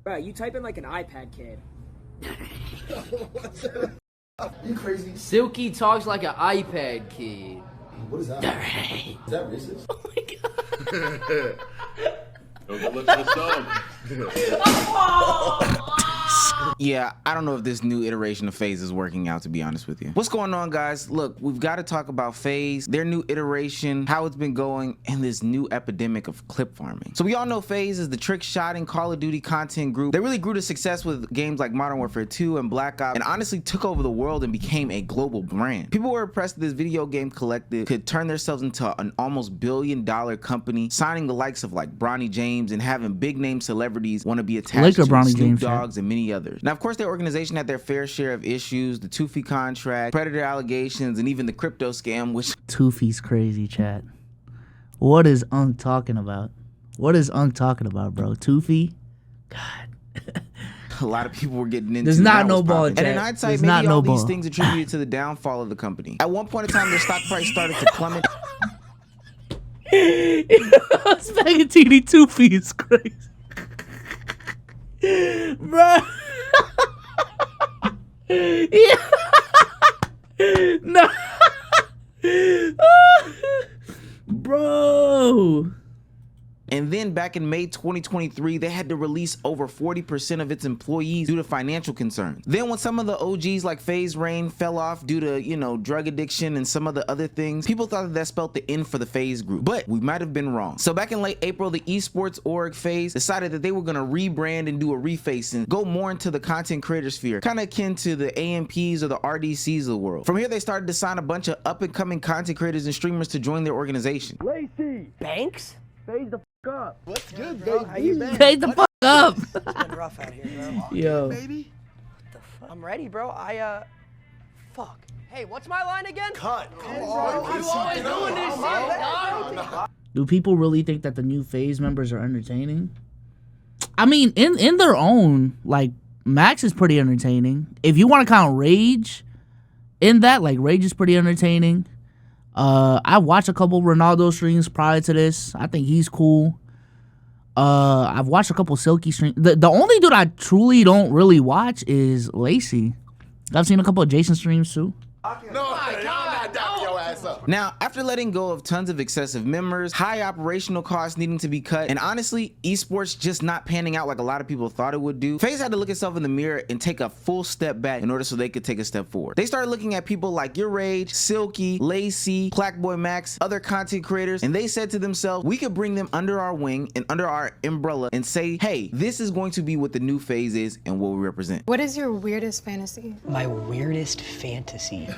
Bro, you type in like an iPad kid. You crazy? Silky talks like an iPad kid. What is that? Is that racist? Oh my god. Don't go look for the song. Yeah, I don't know if this new iteration of Faze is working out, to be honest with you. What's going on, guys? Look, we've got to talk about Faze, their new iteration, how it's been going, and this new epidemic of clip farming. So we all know Faze is the trick-shotting Call of Duty content group. They really grew to success with games like Modern Warfare 2 and Black Ops, and honestly took over the world and became a global brand. People were impressed that this video game collective could turn themselves into an almost billion-dollar company, signing the likes of like Bronny James and having big-name celebrities want to be attached to Snoop Dogg's and many others. Now, of course, their organization had their fair share of issues, the Toofy contract, predator allegations, and even the crypto scam, which... Toofy's crazy, chat. What is Unk talking about? What is Unk talking about, bro? Toofy? God. A lot of people were getting into. There's not no ball, chat. And in hindsight, maybe all these things attributed to the downfall of the company. At one point in time, their stock price started to plummet. Spaghetti Toofy is crazy. Bro. Yeah. No. Bro. And then back in May 2023, they had to release over 40% of its employees due to financial concerns. Then when some of the OGs like Faze Rain fell off due to, you know, drug addiction and some of the other things, people thought that spelled the end for the Faze group, but we might have been wrong. So back in late April, the esports org Faze decided that they were gonna rebrand and do a reface and go more into the content creator sphere, kind of akin to the AMPs or the RDCs of the world. From here, they started to sign a bunch of up and coming content creators and streamers to join their organization. Lacey! Banks? Phase the up. What's good, bro? How you been? Fade the fuck up. It's been rough out here, bro. Yo. Baby? What the fuck? I'm ready, bro. Fuck. Hey, what's my line again? Cut. Come Bro, on. you always doing this shit, dog. Do people really think that the new Faze members are entertaining? I mean, in their own, like, Max is pretty entertaining. If you want to count Rage in that, like, Rage is pretty entertaining. I watched a couple Ronaldo streams prior to this. I think he's cool. I've watched a couple Silky streams. The only dude I truly don't really watch is Lacey. I've seen a couple of Jason streams too. Now, after letting go of tons of excessive members, high operational costs needing to be cut, and honestly, esports just not panning out like a lot of people thought it would do, Faze had to look itself in the mirror and take a full step back in order so they could take a step forward. They started looking at people like Your Rage, Silky, Lacey, Blackboy Max, other content creators, and they said to themselves, we could bring them under our wing and under our umbrella and say, hey, this is going to be what the new Faze is and what we represent. What is your weirdest fantasy? My weirdest fantasy.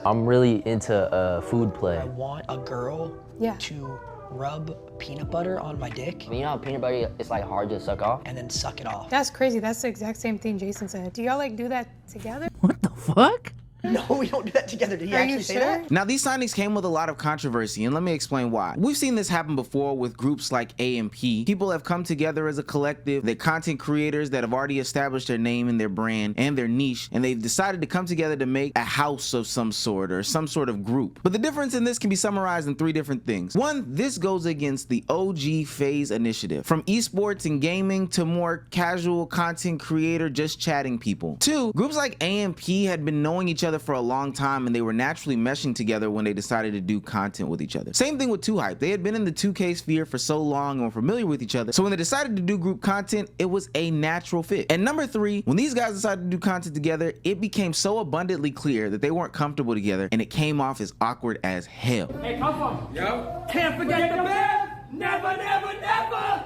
I'm really into food play. I want a girl to rub peanut butter on my dick. You know how peanut butter is like hard to suck off? And then suck it off. That's crazy. That's the exact same thing Jason said. Do y'all like do that together? What the fuck? No, we don't do that together. Did he actually say that? Now, these signings came with a lot of controversy, and let me explain why. We've seen this happen before with groups like AMP. People have come together as a collective. They're content creators that have already established their name and their brand and their niche, and they've decided to come together to make a house of some sort or some sort of group. But the difference in this can be summarized in three different things. One, this goes against the OG Faze initiative, from esports and gaming to more casual content creator just chatting people. Two, groups like AMP had been knowing each other for a long time, and they were naturally meshing together when they decided to do content with each other. Same thing with 2Hype. They had been in the 2K sphere for so long and were familiar with each other, so when they decided to do group content, it was a natural fit. And number three, when these guys decided to do content together, it became so abundantly clear that they weren't comfortable together, and it came off as awkward as hell. Hey, come on. Yo. Can't forget the bed. Never, never, never.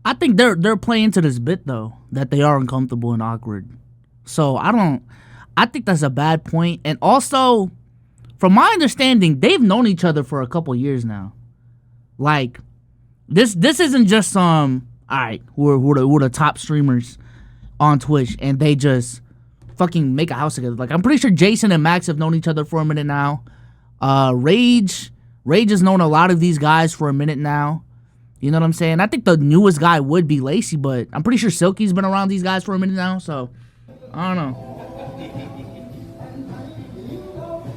I think they're playing to this bit though, that they are uncomfortable and awkward. So I think that's a bad point. And also, from my understanding, they've known each other for a couple years now. Like, this isn't just all right, we're the top streamers on Twitch and they just fucking make a house together. Like, I'm pretty sure Jason and Max have known each other for a minute now. Rage has known a lot of these guys for a minute now. You know what I'm saying? I think the newest guy would be Lacey, but I'm pretty sure Silky's been around these guys for a minute now, so I don't know.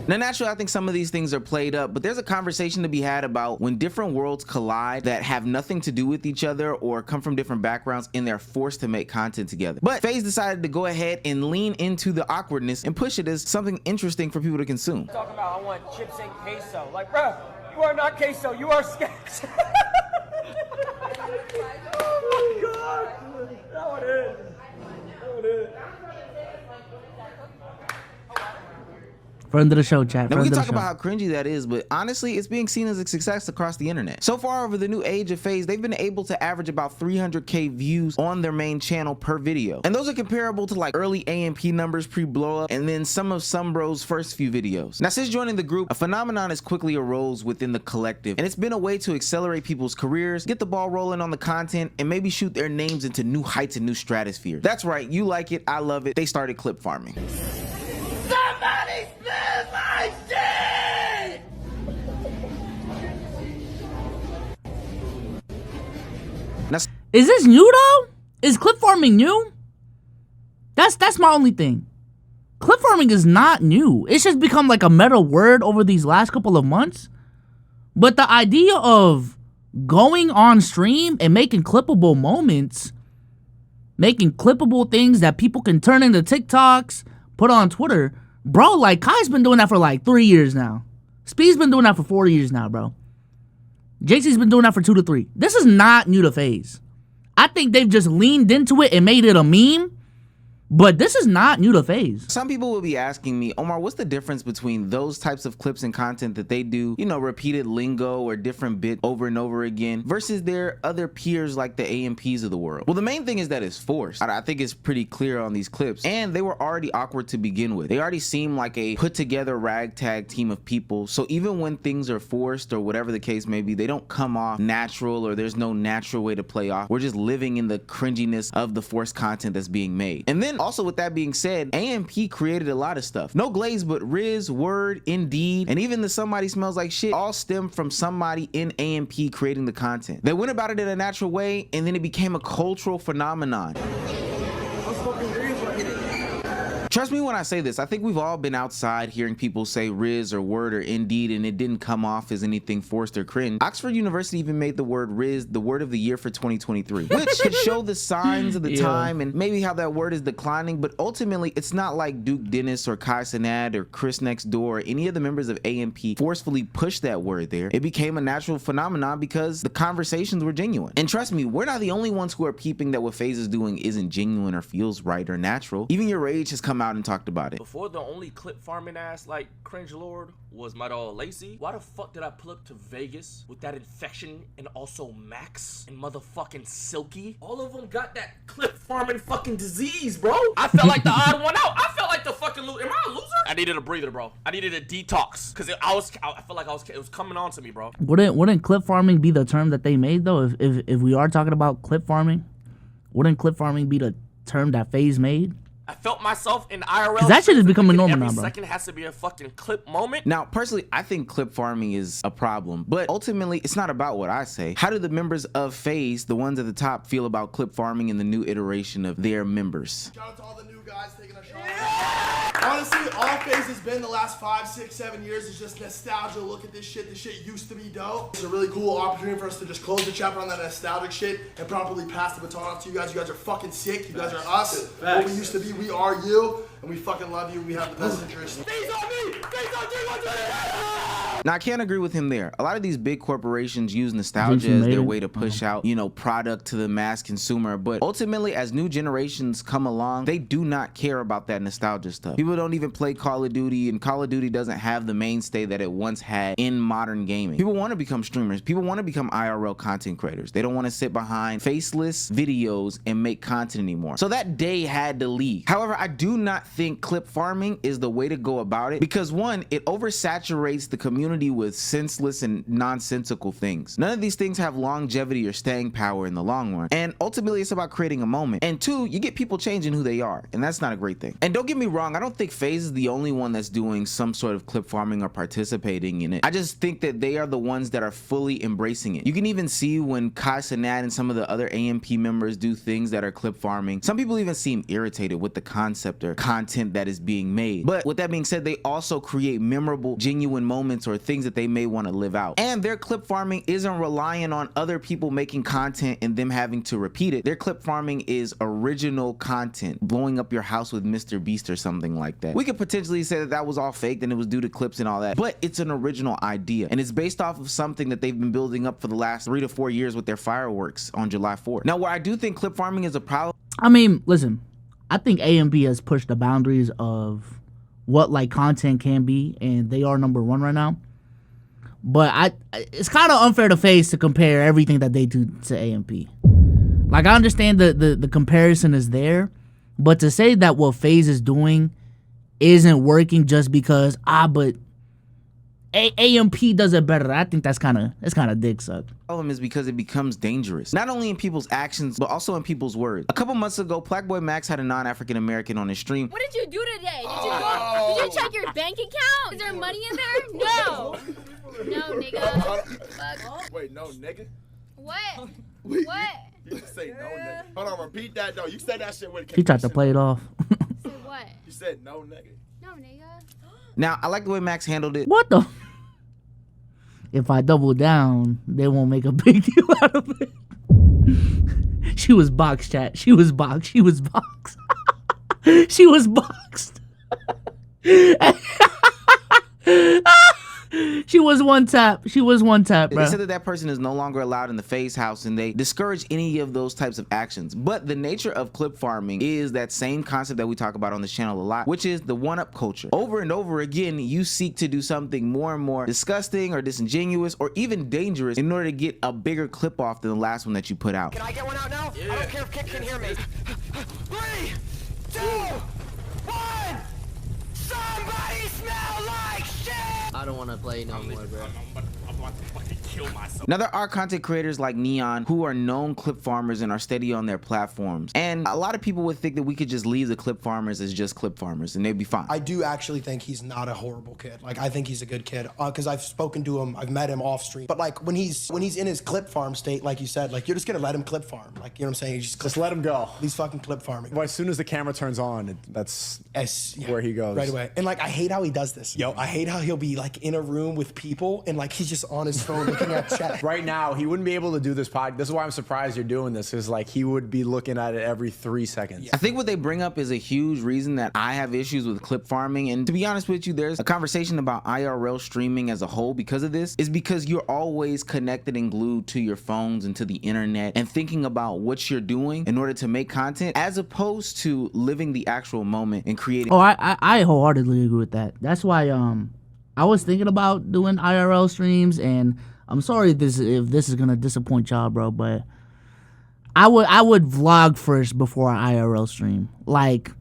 Now, naturally, I think some of these things are played up, but there's a conversation to be had about when different worlds collide that have nothing to do with each other or come from different backgrounds and they're forced to make content together. But Faze decided to go ahead and lean into the awkwardness and push it as something interesting for people to consume. Talk about I want chips and queso. Like, bro, you are not queso, you are sketch. Oh my god. That one is. That one is. Friend of the show, chat. Now we Friend can of talk the about how cringy that is, but honestly, it's being seen as a success across the internet. So far over the new age of Faze, they've been able to average about 300K views on their main channel per video. And those are comparable to like early AMP numbers pre-blow up and then some of Bro's first few videos. Now, since joining the group, a phenomenon has quickly arose within the collective, and it's been a way to accelerate people's careers, get the ball rolling on the content, and maybe shoot their names into new heights and new stratospheres. That's right, you like it, I love it. They started clip farming. Somebody spit my shit! Now, Is this new though? Is clip farming new? That's my only thing. Clip farming is not new. It's just become like a meta word over these last couple of months. But the idea of going on stream and making clippable moments, making clippable things that people can turn into TikToks, put on Twitter, bro, like Kai's been doing that for like 3 years now. Speed's been doing that for 4 years now, bro. JC's been doing that for 2 to 3. This is not new to Faze. I think they've just leaned into it and made it a meme, but this is not new to Faze. some people will be asking me, Omar, what's the difference between those types of clips and content that they do, you know, repeated lingo or different bit over and over again versus their other peers like the AMPs of the world? Well, the main thing is that it's forced. I think it's pretty clear on these clips, and they were already awkward to begin with. They already seem like a put together ragtag team of people, so even when things are forced or whatever the case may be, they don't come off natural, or there's no natural way to play off. We're just living in the cringiness of the forced content that's being made. And then also, with that being said, AMP created a lot of stuff. No glaze, but Riz, Word, Indeed, and even the Somebody Smells Like Shit all stem from somebody in AMP creating the content. They went about it in a natural way, and then it became a cultural phenomenon. Trust me when I say this, I think we've all been outside hearing people say Riz or Word or Indeed, and it didn't come off as anything forced or cringe. Oxford University even made the word Riz the word of the year for 2023, which could show the signs of the time and maybe how that word is declining, but ultimately it's not like Duke Dennis or Kai Cenat or Chris Next Door or any of the members of AMP forcefully pushed that word there. It became a natural phenomenon because the conversations were genuine. And trust me, we're not the only ones who are peeping that what Faze is doing isn't genuine or feels right or natural. Even Your Rage has come out and talked about it. Before, the only clip farming ass like cringe lord was my dog Lacey. Why the fuck did I pull up to Vegas with that infection and also Max and motherfucking Silky? All of them got that clip farming fucking disease, bro. I felt like the odd one out. I felt like the fucking loser. Am I a loser? I needed a breather, bro. I needed a detox because I felt like it was coming on to me, bro. Wouldn't clip farming be the term that they made though? If we are talking about clip farming, wouldn't clip farming be the term that Faze made? I felt myself in IRL. Cause that shit is becoming normal now, Every bro. second has to be a fucking clip moment. Now, personally, I think clip farming is a problem, but ultimately, it's not about what I say. How do the members of Faze, the ones at the top, feel about clip farming and the new iteration of their members? Shout out to all the new guys taking a shot. Honestly, all Faze has been the last 5, 6, 7 years is just nostalgia. Look at this shit. This shit used to be dope. It's a really cool opportunity for us to just close the chapter on that nostalgic shit and properly pass the baton off to you guys. You guys are fucking sick. You guys are us. What we used to be, we are you. And we fucking love you. We have the best interest. Faze on me! Faze on Now, I can't agree with him there. A lot of these big corporations use nostalgia as their way to push out, you know, product to the mass consumer. But ultimately, as new generations come along, they do not care about that nostalgia stuff. People don't even play Call of Duty, and Call of Duty doesn't have the mainstay that it once had in modern gaming. People want to become streamers. People want to become IRL content creators. They don't want to sit behind faceless videos and make content anymore. So that day had to leave. However, I do not think clip farming is the way to go about it because, one, it oversaturates the community with senseless and nonsensical things. None of these things have longevity or staying power in the long run. And ultimately, it's about creating a moment. And two, you get people changing who they are, and that's not a great thing. And don't get me wrong, I don't think Faze is the only one that's doing some sort of clip farming or participating in it. I just think that they are the ones that are fully embracing it. You can even see when Kai Cenat and some of the other AMP members do things that are clip farming. Some people even seem irritated with the concept or content content that is being made. But with that being said, they also create memorable, genuine moments or things that they may want to live out. And their clip farming isn't relying on other people making content and them having to repeat it. Their clip farming is original content, blowing up your house with Mr. Beast or something like that. We could potentially say that that was all faked and it was due to clips and all that, but it's an original idea and it's based off of something that they've been building up for the last 3 to 4 years with their fireworks on July 4th. Now, where I do think clip farming is a problem, I mean, listen, I think AMP has pushed the boundaries of what like content can be, and they are number one right now. But it's kind of unfair to Faze to compare everything that they do to AMP. Like, I understand the comparison is there, but to say that what Faze is doing isn't working just because but AMP does it better, I think that's kind of dick suck. problem is because it becomes dangerous, not only in people's actions but also in people's words. A couple months ago, Blackboy Max had a non-African American on his stream. What did you do today? Did you check your bank account? Is there money in there? No. No, nigga. Fuck. Wait, no, nigga? What? Wait, What? You say no, nigga. Hold on, repeat that though. You said that shit with He tried to play it off. Say what? You said no, nigga. No, nigga. Now, I like the way Max handled it. What the? If I double down, they won't make a big deal out of it. She was boxed, chat. She was boxed. She was boxed. She was boxed. She was one tap. She was one tap, bro. They said that that person is no longer allowed in the Faze house and they discourage any of those types of actions. But the nature of clip farming is that same concept that we talk about on this channel a lot, which is the one-up culture. Over and over again, you seek to do something more and more disgusting or disingenuous or even dangerous in order to get a bigger clip off than the last one that you put out. Can I get one out now? Yeah. I don't care if Kit can hear me. 3, 2, 1. Somebody smell like shit! I don't want to play no more, bro. I'm about to fucking kill myself. Now, there are content creators like Neon who are known clip farmers and are steady on their platforms. And a lot of people would think that we could just leave the clip farmers as just clip farmers and they'd be fine. I do actually think he's not a horrible kid. Like, I think he's a good kid because I've spoken to him, I've met him off stream. But like when he's in his clip farm state, like you said, like you're just gonna let him clip farm. Like, you know what I'm saying? Just let him go. He's fucking clip farming. Well, as soon as the camera turns on, that's where he goes. Right away. And like, I hate how he does this. Yo, I hate how he'll be like in a room with people and like he's just on his phone looking at chat. Right now, he wouldn't be able to do this podcast. This is why I'm surprised you're doing this, is like he would be looking at it every 3 seconds. I think what they bring up is a huge reason that I have issues with clip farming. And to be honest with you, there's a conversation about IRL streaming as a whole because of this, is because you're always connected and glued to your phones and to the internet and thinking about what you're doing in order to make content as opposed to living the actual moment and creating. Oh, I wholeheartedly agree with that. That's why I was thinking about doing IRL streams, and I'm sorry if this is gonna disappoint y'all, bro, but I would vlog first before I IRL stream. Like,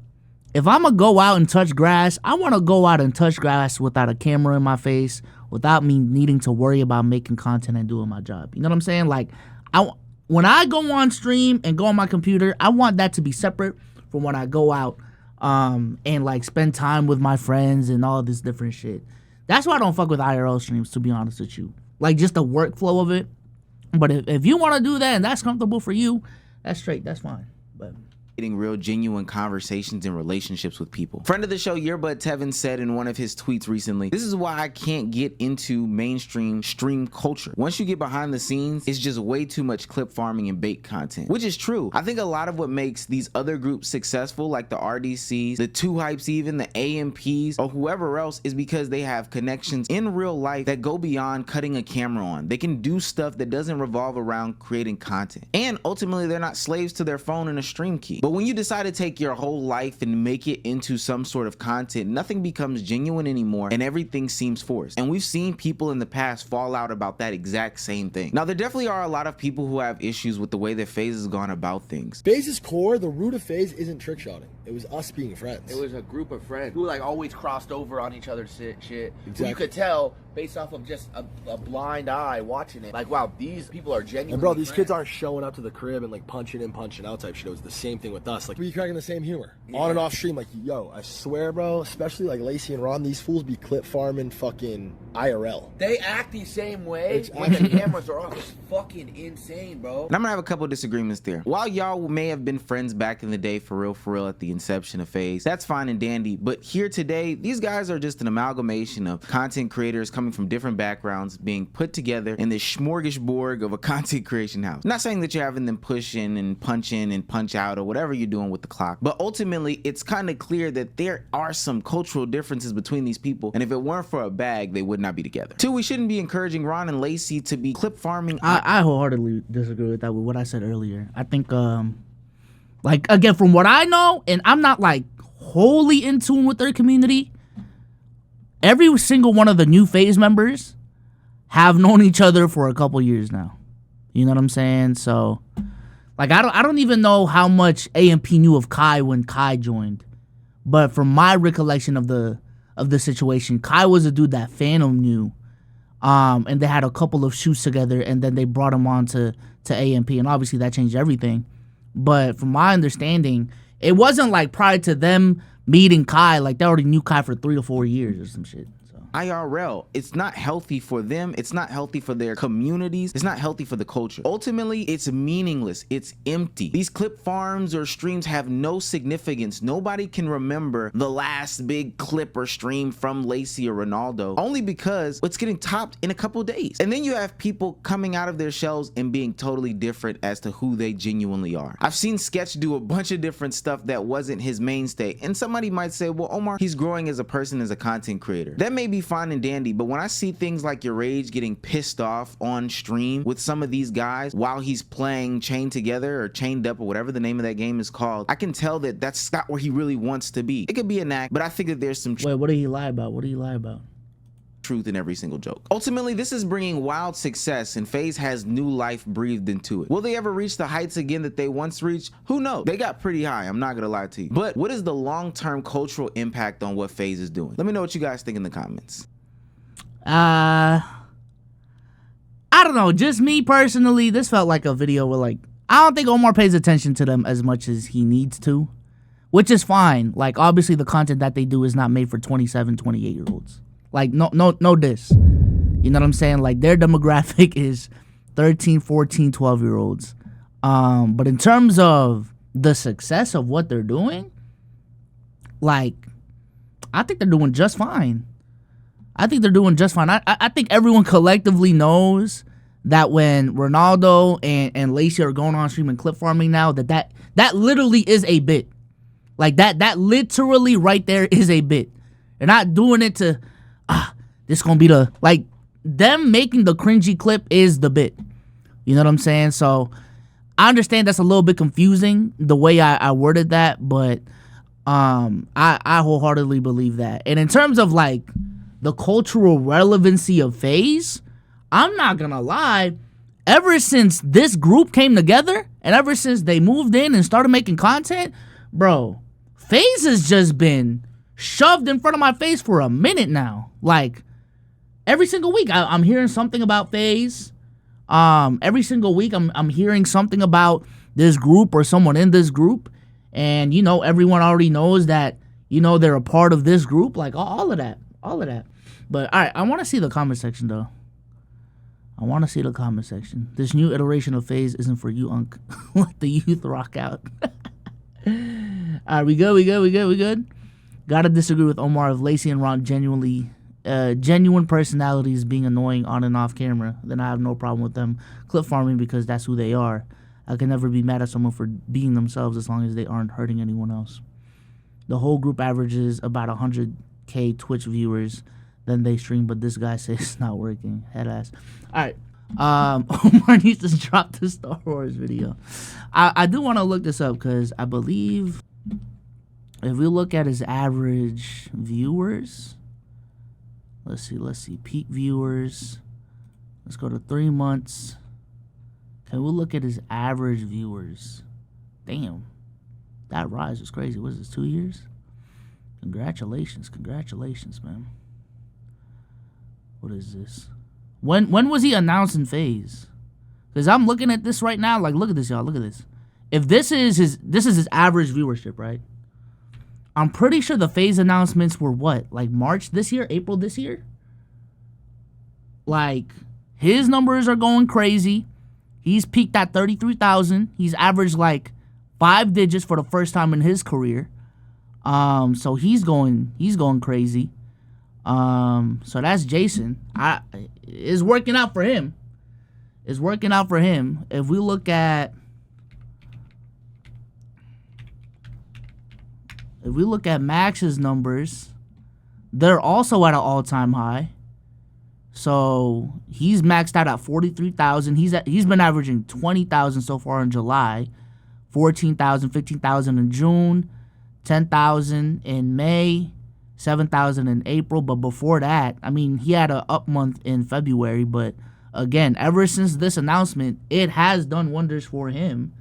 if I'm gonna go out and touch grass, I want to go out and touch grass without a camera in my face, without me needing to worry about making content and doing my job. You know what I'm saying? Like, when I go on stream and go on my computer, I want that to be separate from when I go out and like spend time with my friends and all this different shit. That's why I don't fuck with IRL streams, to be honest with you. Like, just the workflow of it. But if you want to do that and that's comfortable for you, that's straight. That's fine. But getting real genuine conversations and relationships with people. Friend of the show, Yearbud Tevin, said in one of his tweets recently, "This is why I can't get into mainstream stream culture. Once you get behind the scenes, it's just way too much clip farming and bait content," which is true. I think a lot of what makes these other groups successful, like the RDCs, the 2Hypes, even the AMPs, or whoever else, is because they have connections in real life that go beyond cutting a camera on. They can do stuff that doesn't revolve around creating content. And ultimately, they're not slaves to their phone and a stream key. But when you decide to take your whole life and make it into some sort of content, nothing becomes genuine anymore and everything seems forced. And we've seen people in the past fall out about that exact same thing. Now, there definitely are a lot of people who have issues with the way that Faze has gone about things. Faze's core, the root of Faze isn't trick shotting. It was us being friends. It was a group of friends who like always crossed over on each other's shit. Exactly. You could tell based off of just a blind eye watching it. Like, wow, these people are genuine. And bro, these kids aren't showing up to the crib and like punching in, punching out type shit. It was the same thing with us. Like, we cracking the same humor on and off stream. Like, yo, I swear, bro, especially like Lacey and Ron, these fools be clip farming fucking IRL. They act the same way when the cameras are off. It's fucking insane, bro. And I'm gonna have a couple disagreements there. While y'all may have been friends back in the day for real at the inception of Faze, that's fine and dandy, but here today, these guys are just an amalgamation of content creators coming from different backgrounds being put together in this smorgasbord of a content creation house. Not saying that you're having them push in and punch out or whatever you're doing with the clock, but ultimately it's kind of clear that there are some cultural differences between these people, and if it weren't for a bag, they would not be together. Two, we shouldn't be encouraging Ron and Lacey to be clip farming. I wholeheartedly disagree with that, with what I said earlier. I think like, again, from what I know, and I'm not like wholly in tune with their community, every single one of the new Faze members have known each other for a couple years now. You know what I'm saying? So, like, I don't even know how much AMP knew of Kai when Kai joined, but from my recollection of the situation, Kai was a dude that Phantom knew, and they had a couple of shoots together, and then they brought him on to AMP, and obviously that changed everything. But from my understanding, it wasn't like prior to them meeting Kai, like they already knew Kai for 3 or 4 years or some shit. IRL, it's not healthy for them, it's not healthy for their communities, it's not healthy for the culture. Ultimately, it's meaningless, it's empty. These clip farms or streams have no significance. Nobody can remember the last big clip or stream from Lacey or Ronaldo, only because it's getting topped in a couple days. And then you have people coming out of their shells and being totally different as to who they genuinely are. I've seen Sketch do a bunch of different stuff that wasn't his mainstay, and somebody might say, well, Omar, he's growing as a person, as a content creator. That may be fine and dandy, but when I see things like your Rage getting pissed off on stream with some of these guys while he's playing Chained Together or Chained Up or whatever the name of that game is called, I can tell that that's not where he really wants to be. It could be an act, but I think that there's some Wait, what did he lie about? What did he lie about? Truth in every single joke. Ultimately, this is bringing wild success, and Faze has new life breathed into it. Will they ever reach the heights again that they once reached? Who knows? They got pretty high, I'm not gonna lie to you. But what is the long-term cultural impact on what Faze is doing? Let me know what you guys think in the comments. I don't know, just me personally, this felt like a video where, like, I don't think Omar pays attention to them as much as he needs to, which is fine. Like, obviously the content that they do is not made for 27, 28-year-olds. Like, no diss. You know what I'm saying? Like, their demographic is 13, 14, 12-year-olds. But in terms of the success of what they're doing, like, I think they're doing just fine. I think they're doing just fine. I think everyone collectively knows that when Ronaldo and Lacey are going on stream and clip farming now, that literally is a bit. Like, that literally right there is a bit. They're not doing it to, this gonna be the, like, them making the cringy clip is the bit. You know what I'm saying? So, I understand that's a little bit confusing, the way I worded that, but I wholeheartedly believe that. And in terms of, like, the cultural relevancy of Faze, I'm not gonna lie, ever since this group came together and ever since they moved in and started making content, bro, Faze has just been shoved in front of my face for a minute now. Like, every single week I'm hearing something about Faze. Every single week I'm hearing something about this group or someone in this group, and, you know, everyone already knows that, you know, they're a part of this group. Like, all of that. But, all right, I want to see the comment section, though. I want to see the comment section. This new iteration of Faze isn't for you, Unc. Let the youth rock out. All right, we good? Gotta disagree with Omar. If Lacey and Ron genuine personalities being annoying on and off camera, then I have no problem with them clip farming because that's who they are. I can never be mad at someone for being themselves as long as they aren't hurting anyone else. The whole group averages about 100K Twitch viewers. Then they stream, but this guy says it's not working. Head ass. All right. Omar needs to drop the Star Wars video. I do want to look this up because I believe if we look at his average viewers, let's see, peak viewers. Let's go to 3 months. Okay, we'll look at his average viewers. Damn, that rise was crazy. What is this, 2 years? Congratulations, man. What is this? When was he announced in Faze? Because I'm looking at this right now. Like, look at this, y'all. Look at this. If this is his average viewership, right? I'm pretty sure the Faze announcements were what? Like March this year? April this year? Like, his numbers are going crazy. He's peaked at 33,000. He's averaged like 5 digits for the first time in his career. So he's going crazy. So that's Jason. It's working out for him. It's working out for him. If we look at Max's numbers, they're also at an all-time high. So he's maxed out at 43,000. He's been averaging 20,000 so far in July, 14,000, 15,000 in June, 10,000 in May, 7,000 in April. But before that, I mean, he had an up month in February. But again, ever since this announcement, it has done wonders for him.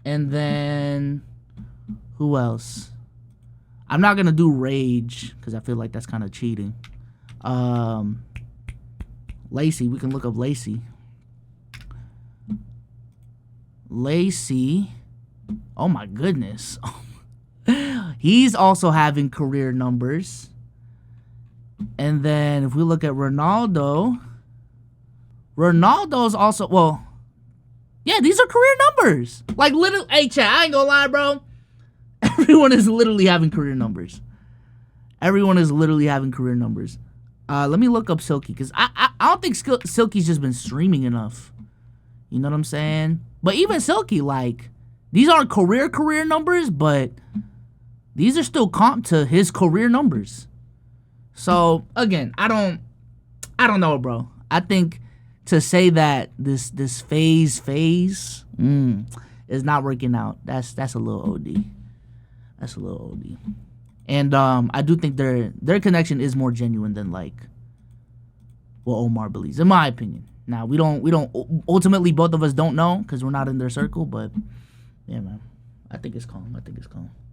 And then who else? I'm not gonna do Rage because I feel like that's kind of cheating. Lacey, we can look up Lacey. Lacey, oh my goodness. He's also having career numbers. And then if we look at Ronaldo's also, well, yeah, these are career numbers. Like, literally, hey, chat, I ain't gonna lie, bro. Everyone is literally having career numbers. Everyone is literally having career numbers. Let me look up Silky, because I don't think Silky's just been streaming enough. You know what I'm saying? But even Silky, like, these aren't career numbers, but these are still comp to his career numbers. So, again, I don't know, bro. I think to say that this Faze is not working out, that's a little OD. That's a little OD. And I do think their connection is more genuine than like what Omar believes, in my opinion. Now we don't ultimately, both of us don't know because we're not in their circle, but yeah, man, I think it's calm.